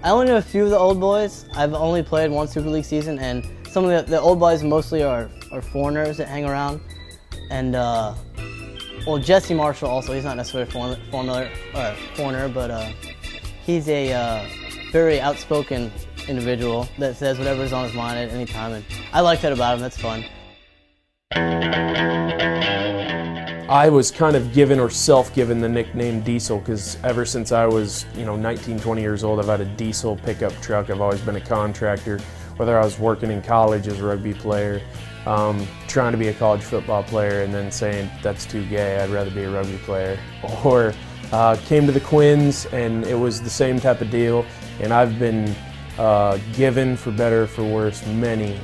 I only know a few of the old boys. I've only played one Super League season, and some of the old boys mostly are foreigners that hang around. And well, Jesse Marshall also, he's not necessarily a foreigner, but he's a very outspoken individual that says whatever's on his mind at any time, and I like that about him. That's fun. I was kind of given or self-given the nickname Diesel because ever since I was 19, 20 years old, I've had a diesel pickup truck. I've always been a contractor, whether I was working in college as a rugby player, trying to be a college football player and then saying that's too gay, I'd rather be a rugby player, or came to the Quins and it was the same type of deal, and I've been given, for better or for worse, many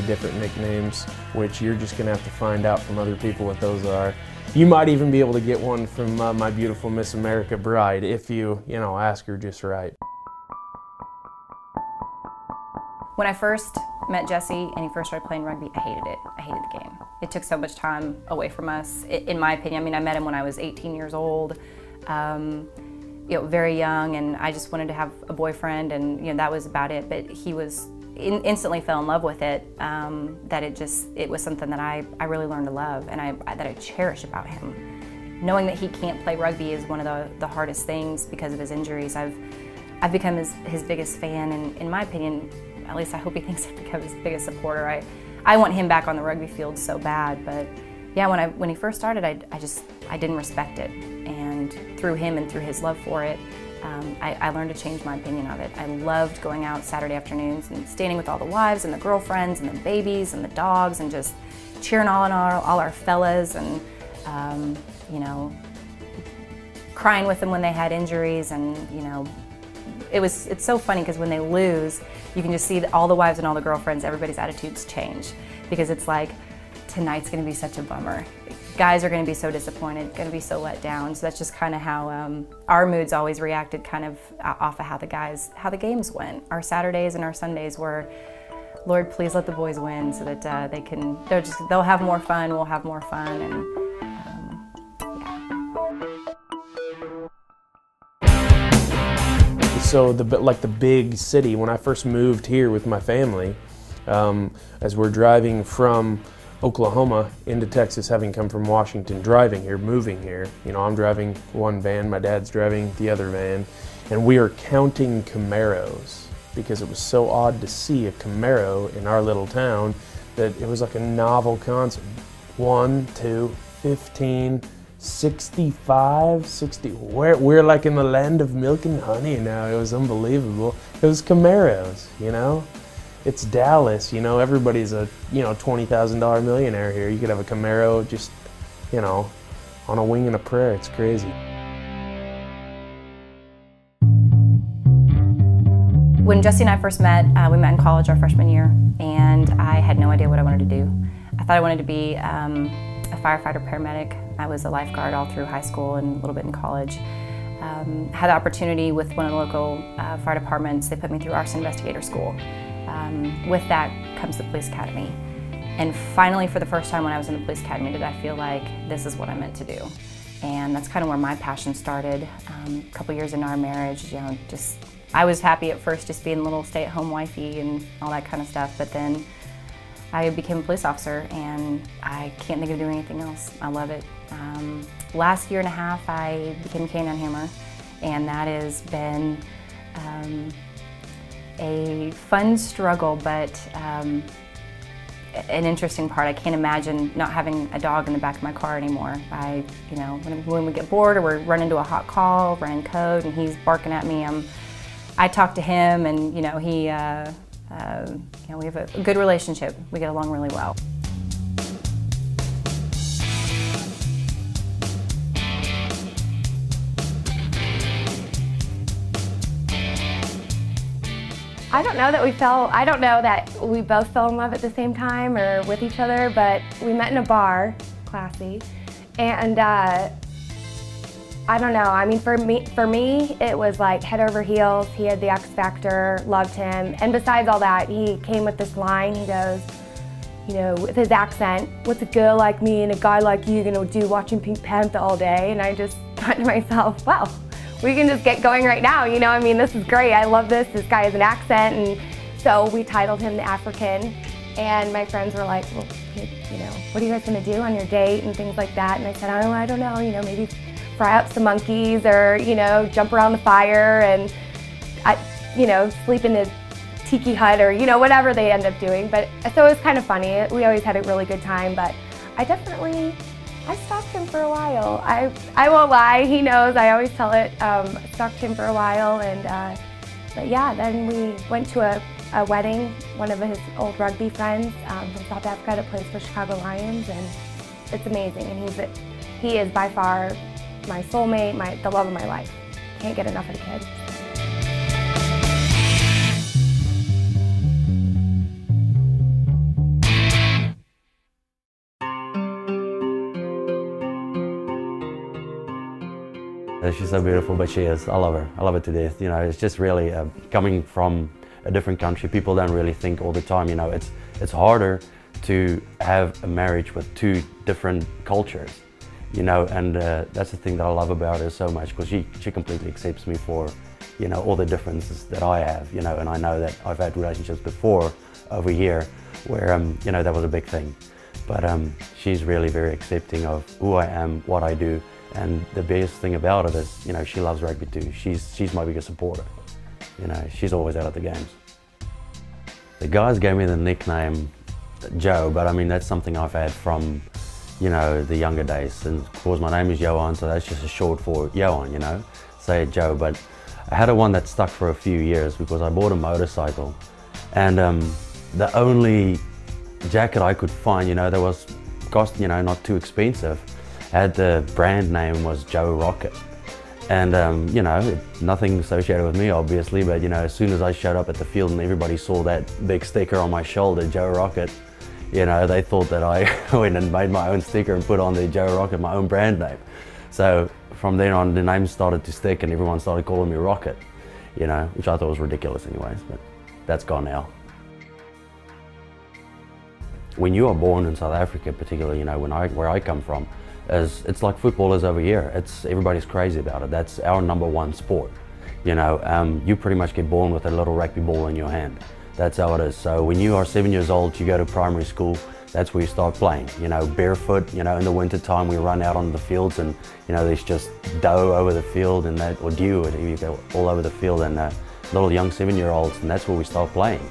different nicknames, which you're just going to have to find out from other people what those are. You might even be able to get one from my beautiful Miss America bride if you ask her just right. When I first met Jesse and he first started playing rugby, I hated it. I hated the game. It took so much time away from us, in my opinion. I mean, I met him when I was 18 years old. Very young, and I just wanted to have a boyfriend, and that was about it. But he was instantly fell in love with it. That it was something that I really learned to love, and that I cherish about him. Knowing that he can't play rugby is one of the hardest things because of his injuries. I've become his biggest fan, and in my opinion, at least I hope he thinks I've become his biggest supporter. I want him back on the rugby field so bad, but yeah, when he first started, I didn't respect it. And through him and through his love for it, I learned to change my opinion of it. I loved going out Saturday afternoons and standing with all the wives and the girlfriends and the babies and the dogs and just cheering all our fellas and crying with them when they had injuries, and it's so funny because when they lose, you can just see that all the wives and all the girlfriends, everybody's attitudes change, because it's like, tonight's going to be such a bummer. Guys are going to be so disappointed, going to be so let down. So that's just kind of how our moods always reacted, kind of off of how the games went. Our Saturdays and our Sundays were, Lord, please let the boys win so that they'll have more fun, we'll have more fun, and yeah. So the big city, when I first moved here with my family, as we're driving from Oklahoma into Texas, having come from Washington, driving here, moving here. I'm driving one van, my dad's driving the other van, and we are counting Camaros because it was so odd to see a Camaro in our little town that it was like a novel concept. 1, 2, 15, 65, 60. We're like in the land of milk and honey now. It was unbelievable. It was Camaros, It's Dallas, everybody's a, $20,000 millionaire here. You could have a Camaro just, on a wing and a prayer. It's crazy. When Jesse and I first met, we met in college our freshman year, and I had no idea what I wanted to do. I thought I wanted to be a firefighter paramedic. I was a lifeguard all through high school and a little bit in college. Had the opportunity with one of the local fire departments. They put me through arson investigator school. With that comes the police academy. And finally, for the first time when I was in the police academy, did I feel like this is what I meant to do. And that's kind of where my passion started. A couple years into our marriage, I was happy at first just being a little stay-at-home wifey and all that kind of stuff, but then I became a police officer and I can't think of doing anything else. I love it. Last year and a half, I became a canine handler, and that has been a fun struggle, but an interesting part. I can't imagine not having a dog in the back of my car anymore. When we get bored or we run into a hot call, running code, and he's barking at me, I talk to him, and we have a good relationship. We get along really well. I don't know that we both fell in love at the same time or with each other, but we met in a bar, classy, and I don't know. I mean, for me, it was like head over heels. He had the X factor, loved him, and besides all that, he came with this line. He goes, with his accent, "What's a girl like me and a guy like you gonna do watching Pink Panther all day?" And I just thought to myself, well, we can just get going right now, you know, I mean, this is great, I love this, this guy has an accent, and so we titled him the African, and my friends were like, well, you know, what are you guys gonna do on your date and things like that, and I said, oh, I don't know, you know, maybe fry up some monkeys or, you know, jump around the fire and, you know, sleep in the tiki hut or, you know, whatever they end up doing. But so it was kind of funny. We always had a really good time, but I stalked him for a while. I won't lie, he knows, I always tell it. I stalked him for a while, and but yeah, then we went to a wedding, one of his old rugby friends from South Africa that plays for Chicago Lions, and it's amazing. And he is by far my soulmate, the love of my life. Can't get enough of the kid. She's so beautiful, but she is. I love her. I love her to death. You know, it's just really coming from a different country. People don't really think all the time. You know, it's harder to have a marriage with two different cultures. You know, and that's the thing that I love about her so much, because she completely accepts me for, you know, all the differences that I have. You know, and I know that I've had relationships before over here where you know, that was a big thing. But she's really very accepting of who I am, what I do. And the biggest thing about it is, you know, she loves rugby too. She's my biggest supporter. You know, she's always out at the games. The guys gave me the nickname Joe, but I mean, that's something I've had from, you know, the younger days. And of course, my name is Johan, so that's just a short for Johan, you know, say it Joe. But I had one that stuck for a few years because I bought a motorcycle. And the only jacket I could find, you know, that was cost, you know, not too expensive, had the brand name was Joe Rocket. And you know, nothing associated with me obviously, but you know, as soon as I showed up at the field and everybody saw that big sticker on my shoulder, Joe Rocket, you know, they thought that I went and made my own sticker and put on the Joe Rocket, my own brand name. So from then on, the name started to stick and everyone started calling me Rocket, you know, which I thought was ridiculous anyways, but that's gone now. When you are born in South Africa, particularly, you know, where I come from, it's like football is over here. Everybody's crazy about it. That's our #1 sport. You know, you pretty much get born with a little rugby ball in your hand. That's how it is. So when you are 7 years old, you go to primary school, that's where you start playing. You know, barefoot, you know, in the winter time we run out on the fields and, you know, there's just dough over the field and that, or dew, you go all over the field, and little young 7-year-olds, and that's where we start playing.